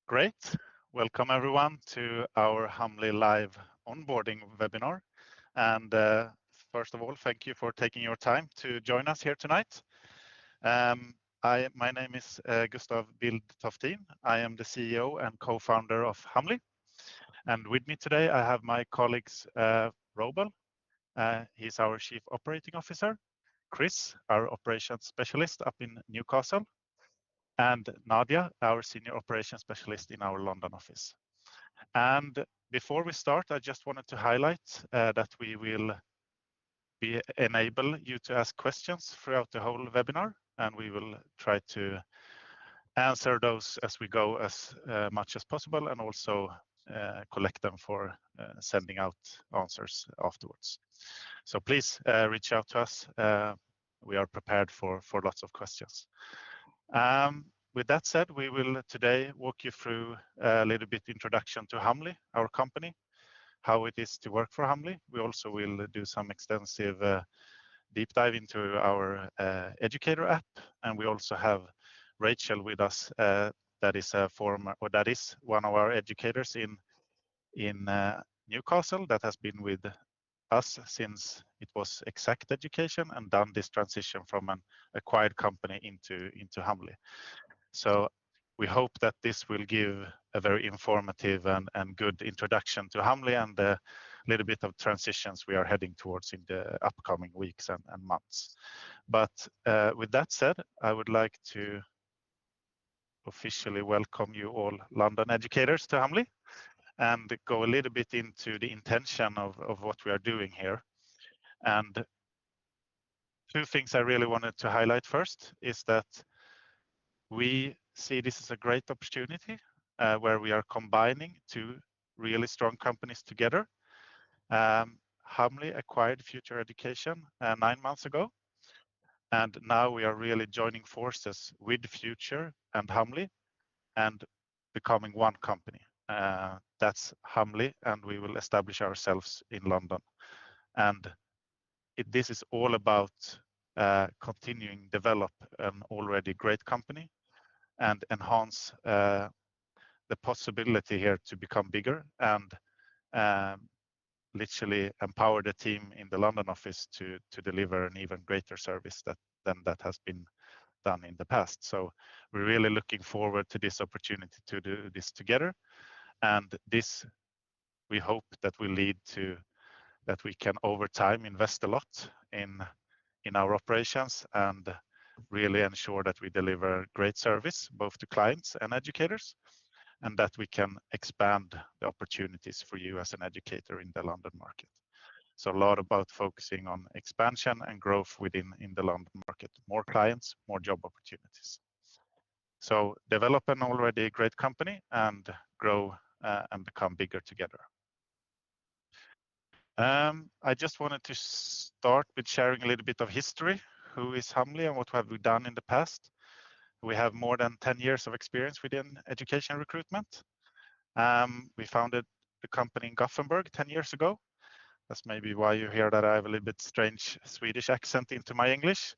Great. Welcome everyone to our Humly Live onboarding webinar. And first of all, thank you for taking your time to join us here tonight. My name is Gustav Bild-Tofftin. I am the CEO and co-founder of Humly. And with me today, I have my colleagues Roble, he's our Chief Operating Officer, Chris, our Operations Specialist up in Newcastle, and Nadia, our Senior Operations Specialist in our London office. And before we start, I just wanted to highlight that we will enable you to ask questions throughout the whole webinar, and we will try to answer those as we go as much as possible, and also collect them for sending out answers afterwards. So please reach out to us. We are prepared for lots of questions. With that said, we will today walk you through a little bit introduction to Humly, our company, how it is to work for Humly. We also will do some extensive deep dive into our Educator app, and we also have Rachel with us. That is one of our educators in Newcastle that has been with us since it was Exact Education and done this transition from an acquired company into Humly. So we hope that this will give a very informative and good introduction to Humly and a little bit of transitions we are heading towards in the upcoming weeks and months. But with that said, I would like to officially welcome you all London educators to Humly and go a little bit into the intention of what we are doing here. And two things I really wanted to highlight first is that we see this as a great opportunity where we are combining two really strong companies together. Humly acquired Future Education 9 months ago, and now we are really joining forces with Future and Humly and becoming one company. That's Humly, and we will establish ourselves in London. And this is all about continuing develop an already great company and enhance the possibility here to become bigger and literally empower the team in the London office to deliver an even greater service than that has been done in the past. So we're really looking forward to this opportunity to do this together. And this, we hope that will lead to that we can over time invest a lot in our operations and really ensure that we deliver great service both to clients and educators, and that we can expand the opportunities for you as an educator in the London market. So a lot about focusing on expansion and growth within the London market, more clients, more job opportunities. So develop an already great company and grow and become bigger together. I just wanted to start with sharing a little bit of history. Who is Humly and what have we done in the past? We have more than 10 years of experience within education recruitment. We founded the company in Gothenburg 10 years ago. That's maybe why you hear that I have a little bit strange Swedish accent into my English.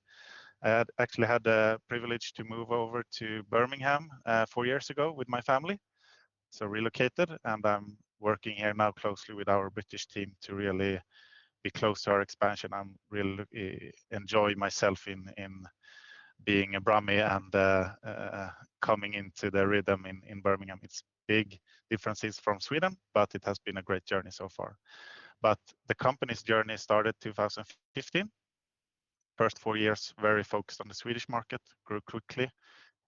I had actually had the privilege to move over to Birmingham 4 years ago with my family. So relocated, and I'm working here now closely with our British team to really be close to our expansion. I'm really enjoy myself in being a Brummie and coming into the rhythm in Birmingham. It's big differences from Sweden, but it has been a great journey so far. But the company's journey started 2015. First 4 years very focused on the Swedish market, grew quickly,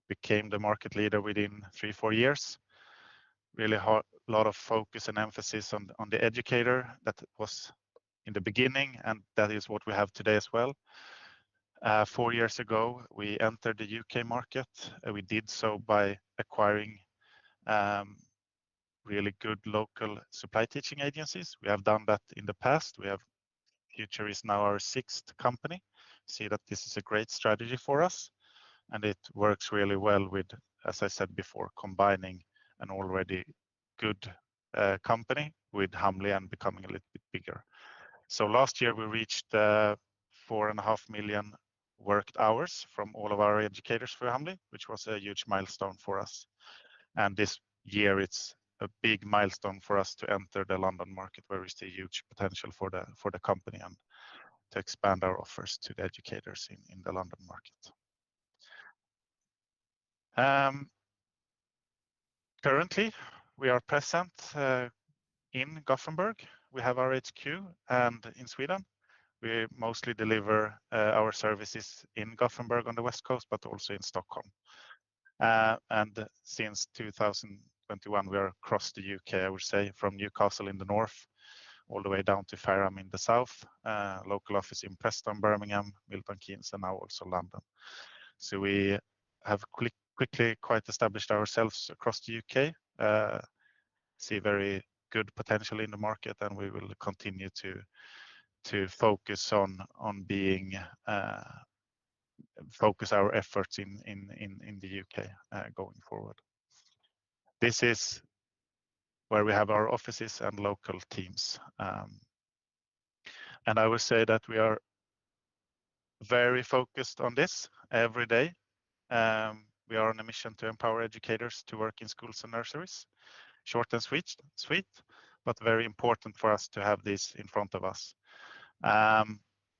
became the market leader within 3-4 years. Really a lot of focus and emphasis on the educator that was in the beginning, and that is what we have today as well. 4 years ago, we entered the UK market. We did so by acquiring really good local supply teaching agencies. We have done that in the past. Future is now our 6th company. See that this is a great strategy for us, and it works really well with, as I said before, combining an already good company with Humly and becoming a little bit bigger. So last year we reached 4.5 million worked hours from all of our educators for Humly, which was a huge milestone for us. And this year, it's a big milestone for us to enter the London market, where we see huge potential for the company and to expand our offers to the educators in the London market. Currently, we are present in Gothenburg. We have our HQ, and in Sweden, we mostly deliver our services in Gothenburg on the West Coast, but also in Stockholm. And since 2021, we are across the UK, I would say, from Newcastle in the north, all the way down to Fareham in the south, local office in Preston, Birmingham, Milton Keynes, and now also London. So we have quickly quite established ourselves across the UK, see very good potential in the market, and we will continue to focus on being focus our efforts in the UK going forward. This is where we have our offices and local teams. And I would say that we are very focused on this every day. We are on a mission to empower educators to work in schools and nurseries. Short and sweet, but very important for us to have this in front of us.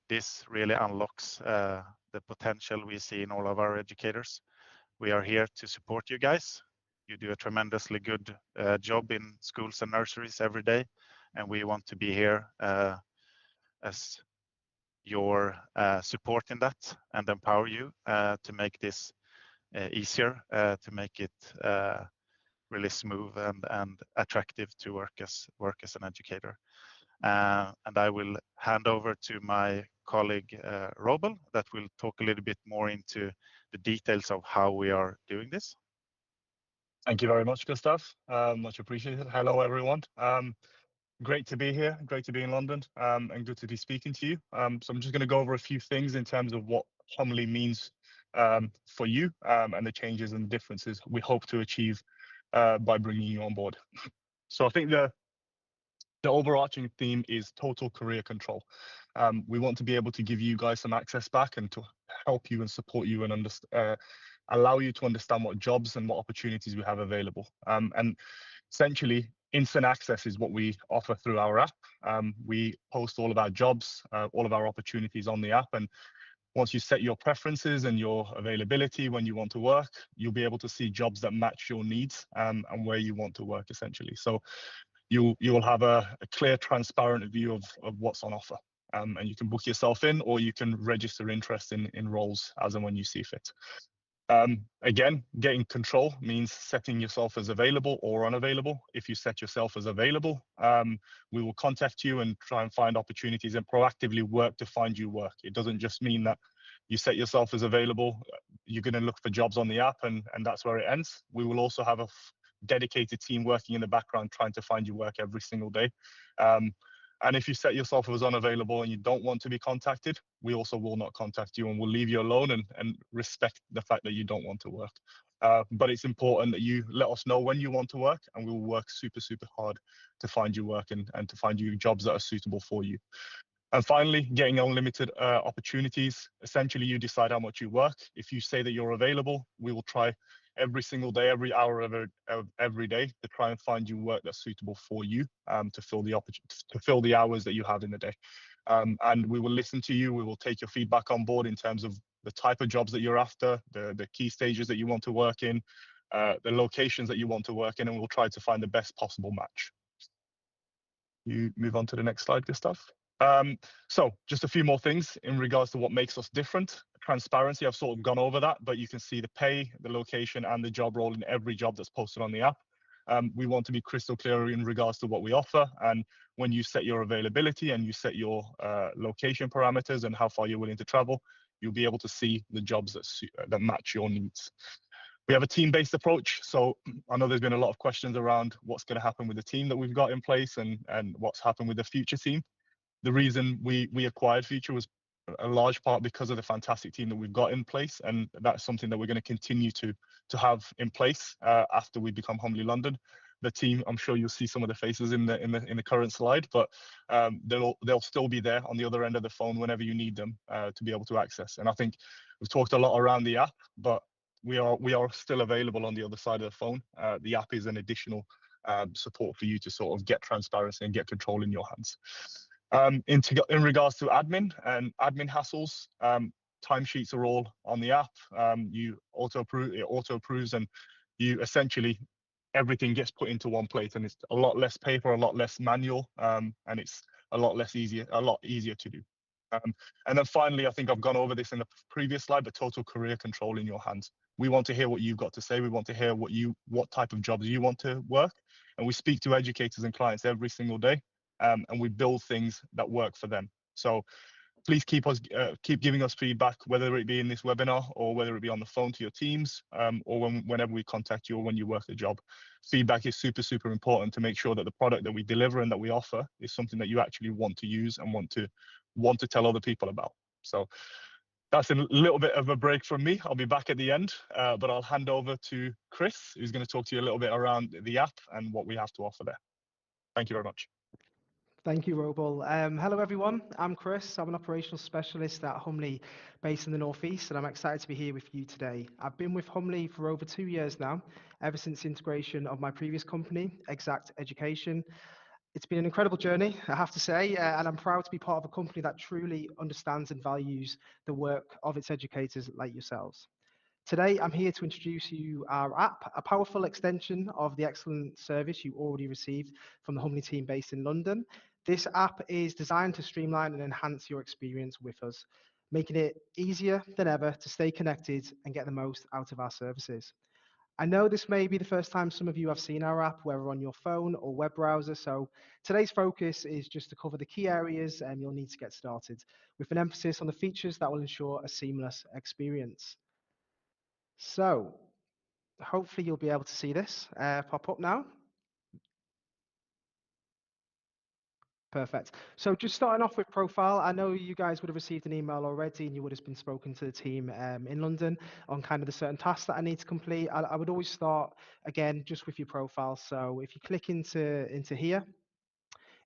This really unlocks the potential we see in all of our educators. We are here to support you guys. You do a tremendously good job in schools and nurseries every day, and we want to be here as your support in that and empower you to make this easier, to make it really smooth and attractive to work as an educator. And I will hand over to my colleague Roble, that will talk a little bit more into the details of how we are doing this. Thank you very much, Gustav. Much appreciated. Hello, everyone. Great to be here, great to be in London, and good to be speaking to you. So I'm just going to go over a few things in terms of what Humly means for you, and the changes and differences we hope to achieve by bringing you on board. So I think the overarching theme is total career control. We want to be able to give you guys some access back and to help you and support you and allow you to understand what jobs and what opportunities we have available. And essentially, instant access is what we offer through our app. We post all of our jobs, all of our opportunities on the app, and once you set your preferences and your availability when you want to work, you'll be able to see jobs that match your needs and where you want to work, essentially. So you will have a clear, transparent view of what's on offer. And you can book yourself in, or you can register interest in roles as and when you see fit. Again, getting control means setting yourself as available or unavailable. If you set yourself as available, we will contact you and try and find opportunities and proactively work to find you work. It doesn't just mean that you set yourself as available, you're going to look for jobs on the app and that's where it ends. We will also have a dedicated team working in the background trying to find you work every single day. And if you set yourself as unavailable and you don't want to be contacted, we also will not contact you and we'll leave you alone and respect the fact that you don't want to work. But it's important that you let us know when you want to work, and we will work super, super hard to find you work and to find you jobs that are suitable for you. And finally, getting unlimited opportunities. Essentially, you decide how much you work. If you say that you're available, we will try every single day, every hour of every day to try and find you work that's suitable for you, to fill the hours that you have in the day. And we will listen to you. We will take your feedback on board in terms of the type of jobs that you're after, the key stages that you want to work in, the locations that you want to work in, and we'll try to find the best possible match. You move on to the next slide, Gustav. So just a few more things in regards to what makes us different. Transparency, I've sort of gone over that, but you can see the pay, the location, and the job role in every job that's posted on the app. We want to be crystal clear in regards to what we offer, and when you set your availability and you set your location parameters and how far you're willing to travel, you'll be able to see the jobs that match your needs. We have a team-based approach, so I know there's been a lot of questions around what's going to happen with the team that we've got in place and what's happened with the Future team. The reason we acquired Future was a large part because of the fantastic team that we've got in place, and that's something that we're going to continue to have in place after we become Humly London. The team, I'm sure you'll see some of the faces in the current slide, but they'll still be there on the other end of the phone whenever you need them to be able to access. And I think we've talked a lot around the app, but we are still available on the other side of the phone. The app is an additional support for you to sort of get transparency and get control in your hands. In regards to admin and admin hassles, timesheets are all on the app. You it auto approves, and you essentially everything gets put into one plate, and it's a lot less paper, a lot less manual, and it's a lot easier to do. And then finally, I think I've gone over this in the previous slide, but total career control in your hands. We want to hear what you've got to say. We want to hear what type of jobs you want to work. And we speak to educators and clients every single day, and we build things that work for them. So please keep giving us feedback, whether it be in this webinar or whether it be on the phone to your teams, or whenever we contact you or when you work the job. Feedback is super, super important to make sure that the product that we deliver and that we offer is something that you actually want to use and want to tell other people about. So that's a little bit of a break from me. I'll be back at the end, but I'll hand over to Chris, who's going to talk to you a little bit around the app and what we have to offer there. Thank you very much. Thank you, Roble. Hello, everyone. I'm Chris. I'm an operational specialist at Humly, based in the Northeast, and I'm excited to be here with you today. I've been with Humly for over 2 years now, ever since the integration of my previous company, Exact Education. It's been an incredible journey, I have to say, and I'm proud to be part of a company that truly understands and values the work of its educators like yourselves. Today, I'm here to introduce you our app, a powerful extension of the excellent service you already received from the Humly team based in London. This app is designed to streamline and enhance your experience with us, making it easier than ever to stay connected and get the most out of our services. I know this may be the first time some of you have seen our app, whether on your phone or web browser, so today's focus is just to cover the key areas you'll need to get started, with an emphasis on the features that will ensure a seamless experience. So hopefully you'll be able to see this pop up now. Perfect. So just starting off with profile, I know you guys would have received an email already and you would have been spoken to the team in London on kind of the certain tasks that I need to complete. I would always start again just with your profile. So if you click into here,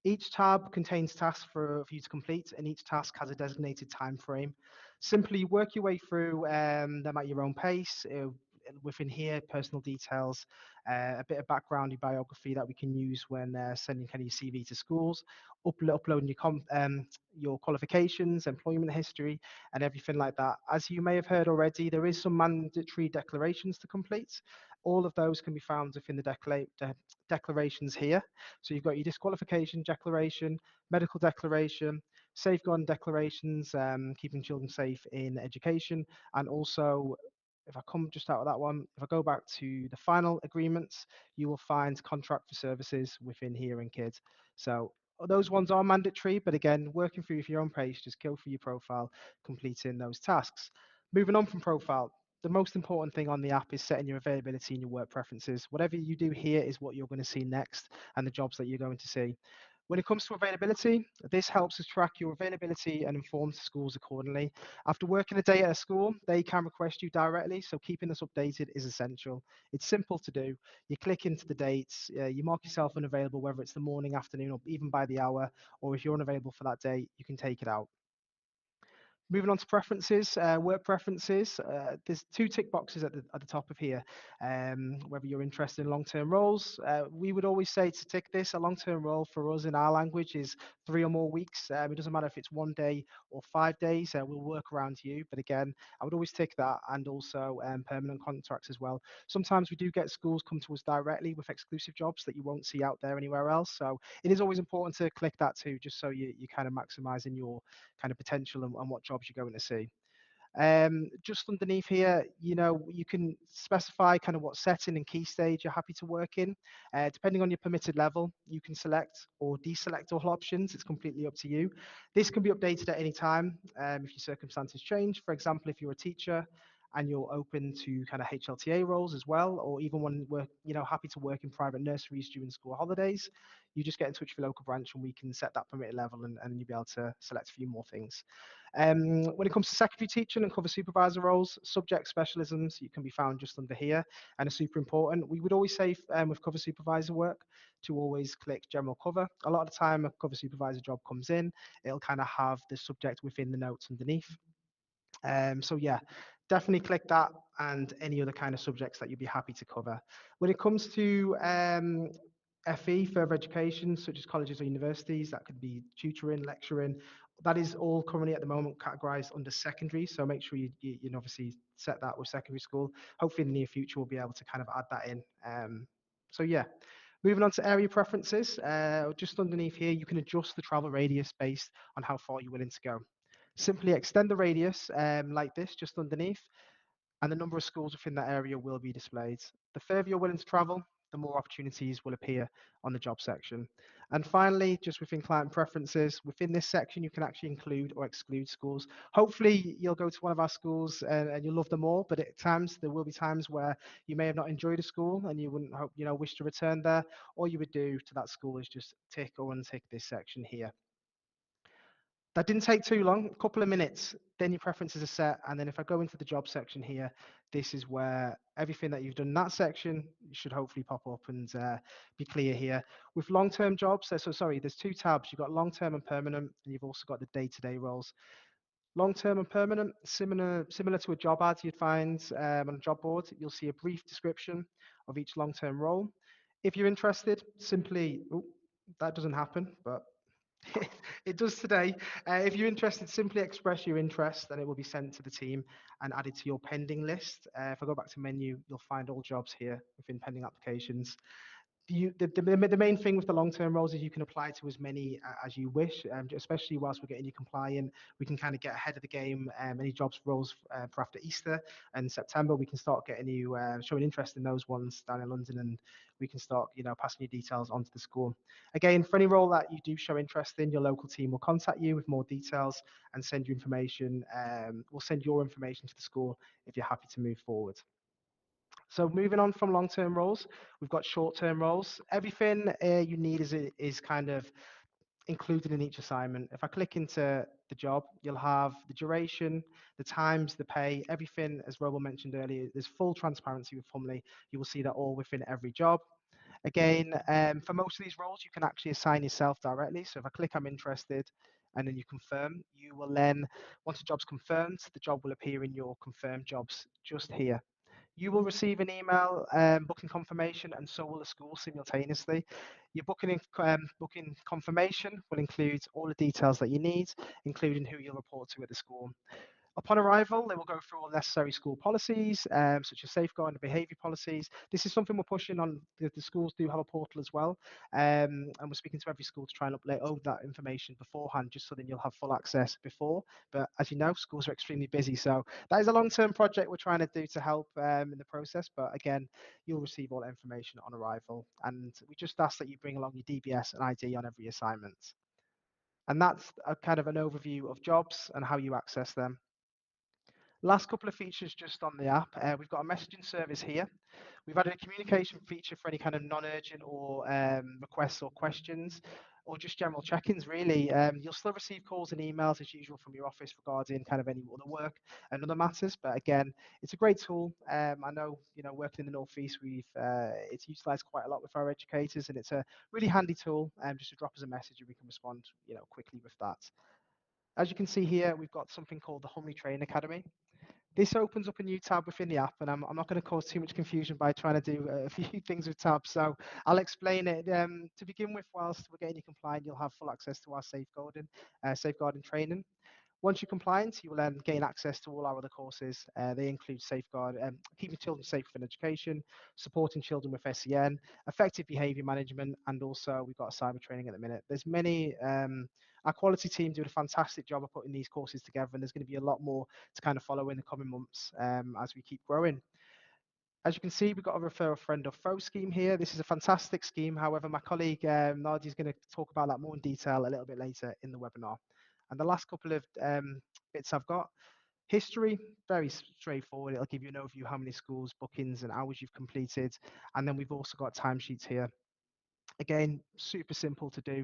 each tab contains tasks for you to complete, and each task has a designated time frame. Simply work your way through them at your own pace. Within here, personal details, a bit of background, your biography that we can use when sending kind of your CV to schools, uploading your qualifications, employment history, and everything like that. As you may have heard already, there is some mandatory declarations to complete. All of those can be found within the declarations here. So you've got your disqualification declaration, medical declaration, safeguarding declarations, keeping children safe in education, and also if I come just out of that one, if I go back to the final agreements, you will find contract for services within here in kids. So those ones are mandatory, but again, working through your own pace, just go through your profile, completing those tasks. Moving on from profile, the most important thing on the app is setting your availability and your work preferences. Whatever you do here is what you're going to see next and the jobs that you're going to see. When it comes to availability, this helps us track your availability and informs schools accordingly. After working a day at a school, they can request you directly, so keeping us updated is essential. It's simple to do. You click into the dates, you mark yourself unavailable, whether it's the morning, afternoon, or even by the hour, or if you're unavailable for that day, you can take it out. Moving on to preferences, work preferences. There's two tick boxes at the top of here. Whether you're interested in long-term roles, we would always say to tick this. A long-term role for us in our language is 3 or more weeks. It doesn't matter if it's 1 day or 5 days. We'll work around you. But again, I would always tick that, and also permanent contracts as well. Sometimes we do get schools come to us directly with exclusive jobs that you won't see out there anywhere else. So it is always important to click that too, just so you kind of maximizing your kind of potential and what jobs you're going to see. Just underneath here, you can specify kind of what setting and key stage you're happy to work in. Depending on your permitted level, you can select or deselect all options. It's completely up to you. This can be updated at any time if your circumstances change. For example, if you're a teacher and you're open to kind of HLTA roles as well, or even when we're happy to work in private nurseries during school holidays, you just get in touch with your local branch and we can set that permitted level, and you'll be able to select a few more things. When it comes to secondary teaching and cover supervisor roles, subject specialisms, you can be found just under here and are super important. We would always say with cover supervisor work to always click general cover. A lot of the time a cover supervisor job comes in, it'll kind of have the subject within the notes underneath. So yeah, definitely click that and any other kind of subjects that you'd be happy to cover. When it comes to FE, further education, such as colleges or universities, that could be tutoring, lecturing. That is all currently at the moment categorized under secondary. So make sure you obviously set that with secondary school. Hopefully in the near future, we'll be able to kind of add that in. So yeah, moving on to area preferences. Just underneath here, you can adjust the travel radius based on how far you're willing to go. Simply extend the radius like this, just underneath, and the number of schools within that area will be displayed. The further you're willing to travel, the more opportunities will appear on the job section. And finally, just within client preferences, within this section, you can actually include or exclude schools. Hopefully, you'll go to one of our schools and you'll love them all, but at times there will be times where you may have not enjoyed a school and you wouldn't hope, wish to return there. All you would do to that school is just tick or untick this section here. That didn't take too long, a couple of minutes, then your preferences are set. And then if I go into the job section here, this is where everything that you've done in that section should hopefully pop up and be clear here. With long-term jobs, there's two tabs. You've got long-term and permanent, and you've also got the day-to-day roles. Long-term and permanent, similar to a job ad you'd find on a job board. You'll see a brief description of each long-term role. If you're interested, simply, that doesn't happen, but it does today. If you're interested, simply express your interest and it will be sent to the team and added to your pending list. If I go back to menu, you'll find all jobs here within pending applications. The main thing with the long-term roles is you can apply to as many as you wish, especially whilst we're getting you compliant. We can kind of get ahead of the game. Any jobs roles for after Easter and September, we can start getting you showing interest in those ones down in London, and we can start passing your details onto the school. Again, for any role that you do show interest in, your local team will contact you with more details and send you information. We'll send your information to the school if you're happy to move forward. So moving on from long-term roles, we've got short-term roles. Everything you need is kind of included in each assignment. If I click into the job, you'll have the duration, the times, the pay, everything, as Roble mentioned earlier. There's full transparency with Humly. You will see that all within every job. Again, for most of these roles, you can actually assign yourself directly. So if I click I'm interested and then you confirm, you will then, once the job's confirmed, the job will appear in your confirmed jobs just here. You will receive an email booking confirmation, and so will the school simultaneously. Your booking confirmation will include all the details that you need, including who you'll report to at the school. Upon arrival, they will go through all necessary school policies, such as safeguard and behaviour policies. This is something we're pushing on. The schools do have a portal as well, and we're speaking to every school to try and upload all that information beforehand, just so then you'll have full access before. But as you know, schools are extremely busy, so that is a long-term project we're trying to do to help in the process. But again, you'll receive all that information on arrival, and we just ask that you bring along your DBS and ID on every assignment. And that's a kind of an overview of jobs and how you access them. Last couple of features just on the app. We've got a messaging service here. We've added a communication feature for any kind of non-urgent or requests or questions, or just general check-ins really. You'll still receive calls and emails as usual from your office regarding kind of any other work and other matters. But again, it's a great tool. I know, working in the Northeast, it's utilised quite a lot with our educators, and it's a really handy tool. Just to drop us a message and we can respond, quickly with that. As you can see here, we've got something called the Humly Training Academy. This opens up a new tab within the app, and I'm not going to cause too much confusion by trying to do a few things with tabs, so I'll explain it. To begin with, whilst we're getting you compliant, you'll have full access to our safeguarding training. Once you're compliant, you will then gain access to all our other courses. They include keeping children safe within education, supporting children with SEN, effective behaviour management, and also we've got cyber training at the minute. There's many. Our quality team do a fantastic job of putting these courses together, and there's going to be a lot more to kind of follow in the coming months as we keep growing. As you can see, we've got a refer a friend or foe scheme here. This is a fantastic scheme. However, my colleague Nadia is going to talk about that more in detail a little bit later in the webinar. And the last couple of bits I've got. History, very straightforward. It'll give you an overview how many schools, bookings, and hours you've completed. And then we've also got timesheets here. Again, super simple to do.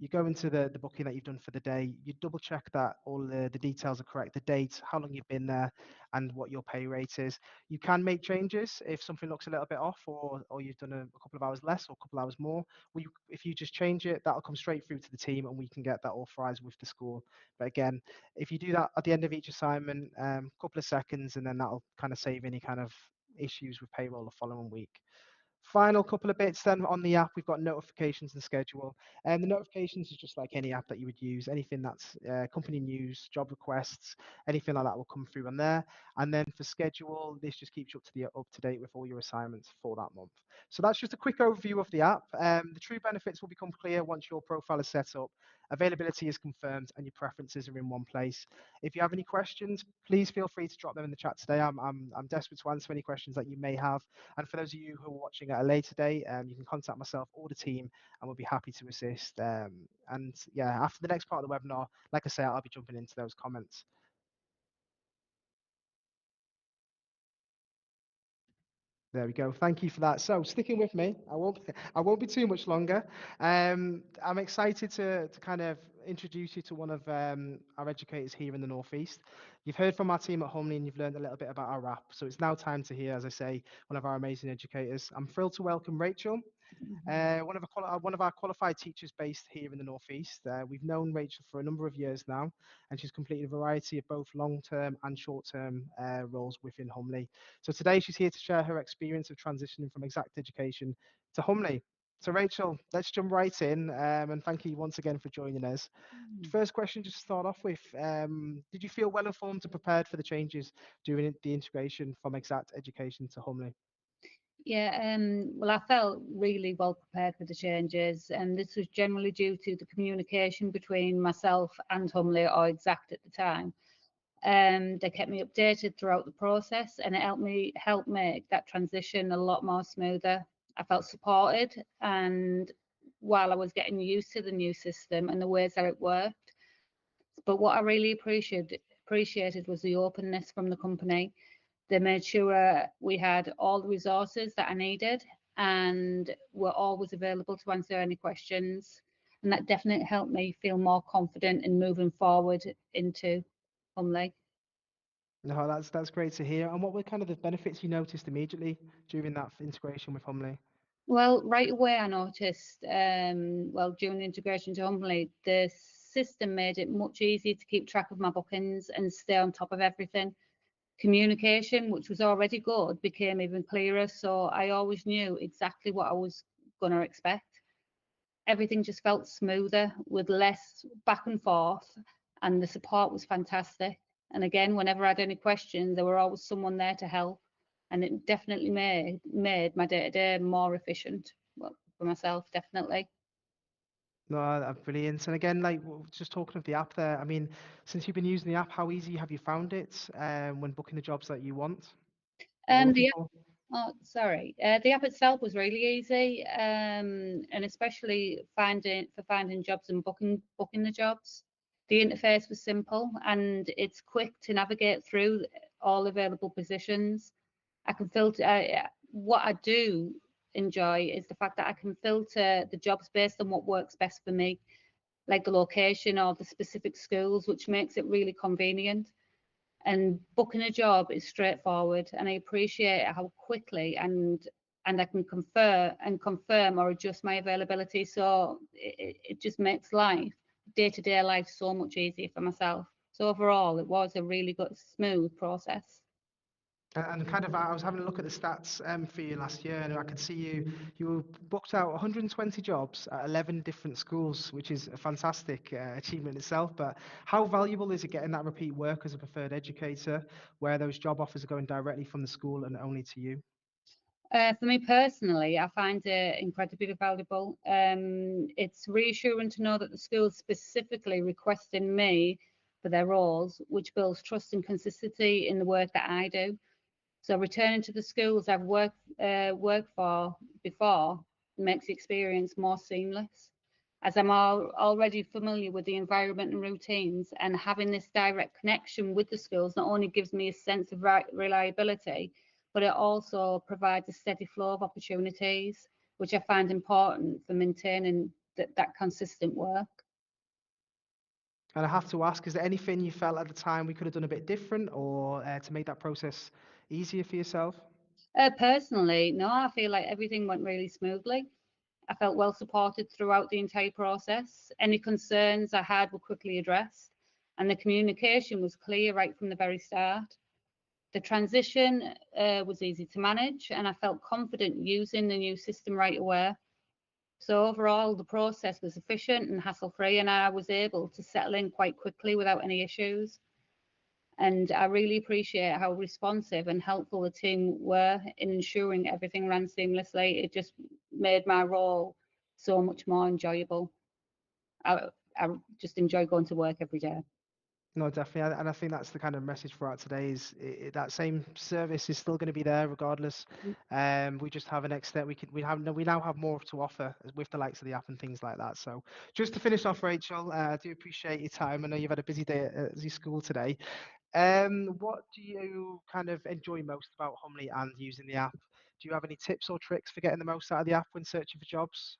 You go into the booking that you've done for the day, you double check that all the details are correct, the date, how long you've been there, and what your pay rate is. You can make changes if something looks a little bit off, or you've done a couple of hours less or a couple of hours more. If you just change it, that'll come straight through to the team and we can get that authorized with the school. But again, if you do that at the end of each assignment, a couple of seconds, and then that'll kind of save any kind of issues with payroll the following week. Final couple of bits then on the app, we've got notifications and schedule. And the notifications is just like any app that you would use, anything that's company news, job requests, anything like that will come through on there. And then for schedule, this just keeps you up to date with all your assignments for that month. So that's just a quick overview of the app. The true benefits will become clear once your profile is set up, availability is confirmed, and your preferences are in one place. If you have any questions, please feel free to drop them in the chat today. I'm desperate to answer any questions that you may have. And for those of you who are watching at a later date, you can contact myself or the team, and we'll be happy to assist. And yeah, after the next part of the webinar, like I say, I'll be jumping into those comments. There we go. Thank you for that. So sticking with me, I won't be too much longer. I'm excited to kind of introduce you to one of our educators here in the Northeast. You've heard from our team at Humly and you've learned a little bit about our app. So it's now time to hear, as I say, one of our amazing educators. I'm thrilled to welcome Rachel. One of our qualified teachers based here in the Northeast. We've known Rachel for a number of years now, and she's completed a variety of both long-term and short-term roles within Humly. So today she's here to share her experience of transitioning from exact education to Humly. So Rachel, let's jump right in, and thank you once again for joining us. First question, just to start off with, did you feel well informed and prepared for the changes during the integration from exact education to Humly? Yeah, well, I felt really well prepared for the changes, and this was generally due to the communication between myself and Humley or Exact at the time. They kept me updated throughout the process, and it helped make that transition a lot more smoother. I felt supported, and while I was getting used to the new system and the ways that it worked, but what I really appreciated was the openness from the company. They made sure we had all the resources that I needed and were always available to answer any questions. And that definitely helped me feel more confident in moving forward into Humley. No, that's great to hear. And what were kind of the benefits you noticed immediately during that integration with Humly? Well, right away I noticed, during the integration to Humley, the system made it much easier to keep track of my bookings and stay on top of everything. Communication, which was already good, became even clearer, so I always knew exactly what I was going to expect. Everything just felt smoother with less back and forth, and the support was fantastic. And again, whenever I had any questions, there were always someone there to help, and it definitely made my day-to-day more efficient. Well, for myself, definitely. No, brilliant. And again, like just talking of the app there, I mean, since you've been using the app, how easy have you found it when booking the jobs that you want or looking The for? Oh, sorry. The app itself was really easy, and especially finding jobs and booking the jobs. The interface was simple and it's quick to navigate through all available positions. I can filter. What I do enjoy is the fact that I can filter the jobs based on what works best for me, like the location or the specific schools, which makes it really convenient. And booking a job is straightforward, and I appreciate how quickly and I can confirm or adjust my availability. So it just makes day-to-day life so much easier for myself. So overall, it was a really good, smooth process. And kind of, I was having a look at the stats for you last year, and I could see you were booked out 120 jobs at 11 different schools, which is a fantastic achievement itself. But how valuable is it getting that repeat work as a preferred educator, where those job offers are going directly from the school and only to you? For me personally, I find it incredibly valuable. It's reassuring to know that the school is specifically requesting me for their roles, which builds trust and consistency in the work that I do. So returning to the schools I've worked for before makes the experience more seamless. As I'm already familiar with the environment and routines, and having this direct connection with the schools not only gives me a sense of reliability, but it also provides a steady flow of opportunities, which I find important for maintaining that consistent work. And I have to ask, is there anything you felt at the time we could have done a bit different, or to make that process easier for yourself? Personally, no, I feel like everything went really smoothly. I felt well supported throughout the entire process. Any concerns I had were quickly addressed, and the communication was clear right from the very start. The transition was easy to manage, and I felt confident using the new system right away. So overall, the process was efficient and hassle-free, and I was able to settle in quite quickly without any issues. And I really appreciate how responsive and helpful the team were in ensuring everything ran seamlessly. It just made my role so much more enjoyable. I just enjoy going to work every day. No, definitely, and I think that's the kind of message for out today is that same service is still going to be there regardless. We just have an extent we now have more to offer with the likes of the app and things like that. So just to finish off, Rachel, I do appreciate your time. I know you've had a busy day at your school today. What do you kind of enjoy most about Humly and using the app? Do you have any tips or tricks for getting the most out of the app when searching for jobs?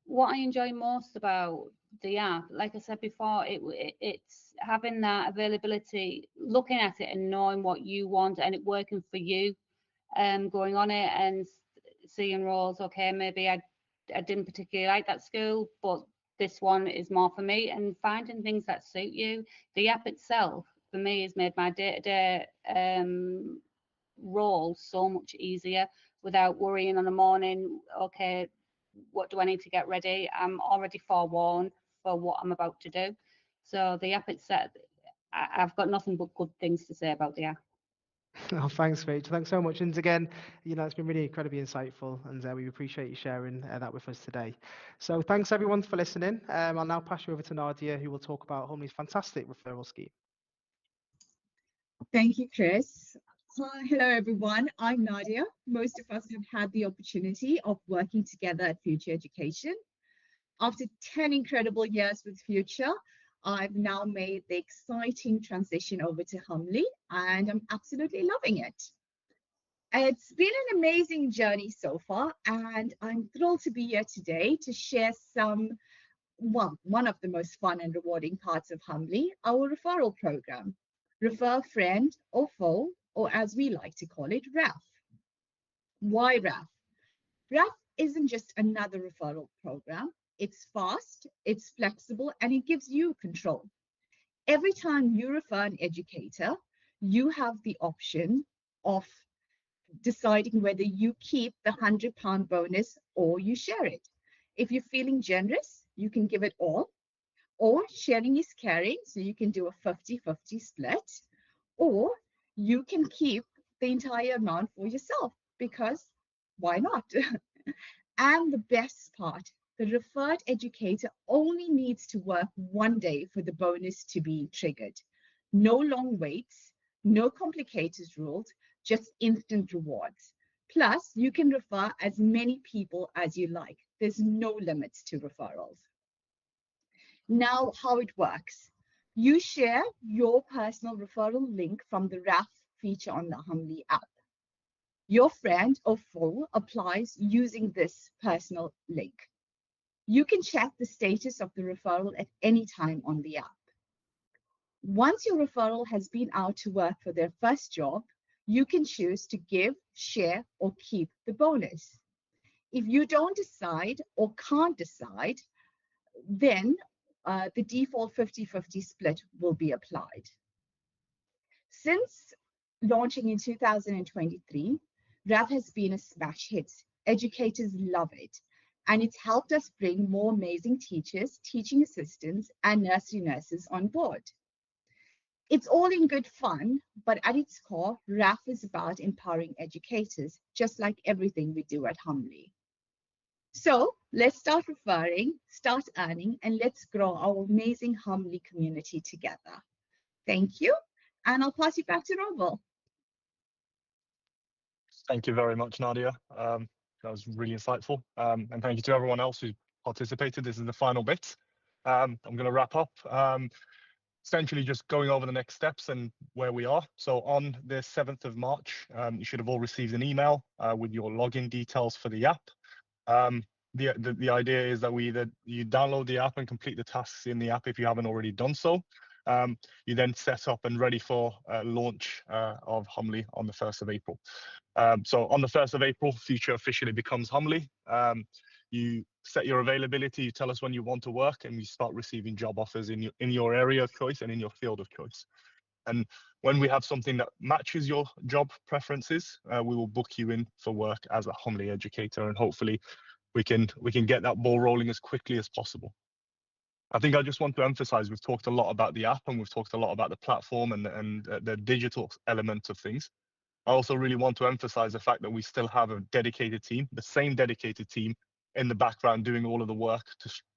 What I enjoy most about the app, like I said before, it's having that availability, looking at it and knowing what you want and it working for you, going on it and seeing roles. Okay, maybe I didn't particularly like that school, but this one is more for me, and finding things that suit you. The app itself for me has made my day-to-day role so much easier without worrying in the morning, okay, what do I need to get ready? I'm already forewarned for what I'm about to do. So the app itself, I've got nothing but good things to say about the app. Oh, thanks, Rachel. Thanks so much. And again, it's been really incredibly insightful, and we appreciate you sharing that with us today. So thanks everyone for listening. I'll now pass you over to Nadia, who will talk about Humly's fantastic referral scheme. Thank you, Chris. Hello, everyone. I'm Nadia. Most of us have had the opportunity of working together at Future Education. After 10 incredible years with Future, I've now made the exciting transition over to Humly, and I'm absolutely loving it. It's been an amazing journey so far, and I'm thrilled to be here today to share one of the most fun and rewarding parts of Humly, our referral program. Refer a friend or foe, or as we like to call it, RAF. Why RAF? RAF isn't just another referral program. It's fast, it's flexible, and it gives you control. Every time you refer an educator, you have the option of deciding whether you keep the £100 bonus or you share it. If you're feeling generous, you can give it all, or sharing is caring, so you can do a 50-50 split, or you can keep the entire amount for yourself, because why not? And the best part, the referred educator only needs to work one day for the bonus to be triggered. No long waits, no complicated rules, just instant rewards. Plus, you can refer as many people as you like. There's no limits to referrals. Now, how it works. You share your personal referral link from the RAF feature on the Humly app. Your friend or foe applies using this personal link. You can check the status of the referral at any time on the app. Once your referral has been out to work for their first job, you can choose to give, share, or keep the bonus. If you don't decide or can't decide, then the default 50-50 split will be applied. Since launching in 2023, RAV has been a smash hit. Educators love it, and it's helped us bring more amazing teachers, teaching assistants, and nursery nurses on board. It's all in good fun, but at its core, RAF is about empowering educators, just like everything we do at Humly. So let's start referring, start earning, and let's grow our amazing Humly community together. Thank you, and I'll pass you back to Roble. Thank you very much, Nadia. That was really insightful. And thank you to everyone else who participated. This is the final bit. I'm going to wrap up. Essentially just going over the next steps and where we are. So on the 7th of March, you should have all received an email with your login details for the app. the idea is that you download the app and complete the tasks in the app if you haven't already done so. You then set up and ready for launch of Humly on the 1st of April. So on the 1st of April, Future officially becomes Humly. You set your availability, you tell us when you want to work, and we start receiving job offers in your area of choice and in your field of choice. And when we have something that matches your job preferences, we will book you in for work as a Humly educator, and hopefully we can get that ball rolling as quickly as possible. I think I just want to emphasize, we've talked a lot about the app and we've talked a lot about the platform and the digital element of things. I also really want to emphasize the fact that we still have a dedicated team, the same dedicated team in the background doing all of the work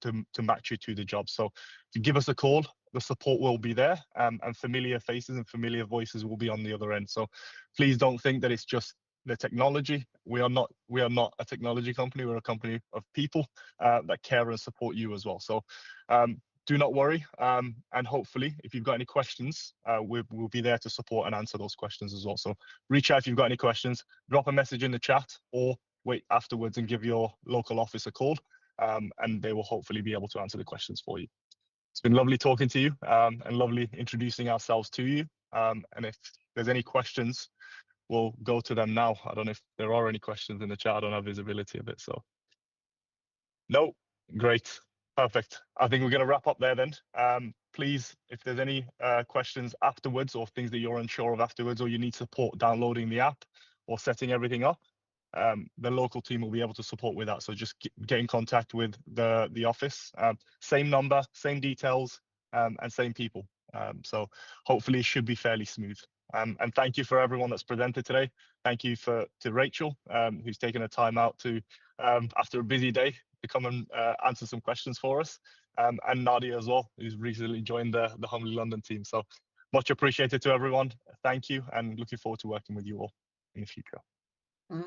to match you to the job. So to give us a call, the support will be there, and familiar faces and familiar voices will be on the other end. So please don't think that it's just the technology. We are not a technology company. We're a company of people that care and support you as well. So do not worry, and hopefully if you've got any questions, we'll be there to support and answer those questions as well. So reach out if you've got any questions, drop a message in the chat, or wait afterwards and give your local office a call, and they will hopefully be able to answer the questions for you. It's been lovely talking to you, and lovely introducing ourselves to you. And if there's any questions, we'll go to them now. I don't know if there are any questions in the chat. I don't have visibility of it, so. No, great, perfect. I think we're going to wrap up there then. Please, if there's any questions afterwards or things that you're unsure of afterwards, or you need support downloading the app or setting everything up, the local team will be able to support with that. So just get in contact with the office. Same number, same details, and same people. So hopefully it should be fairly smooth. And thank you for everyone that's presented today. Thank you to Rachel, who's taken the time out to, after a busy day, to come and answer some questions for us. And Nadia as well, who's recently joined the Humly London team. So much appreciated to everyone. Thank you, and looking forward to working with you all in the future.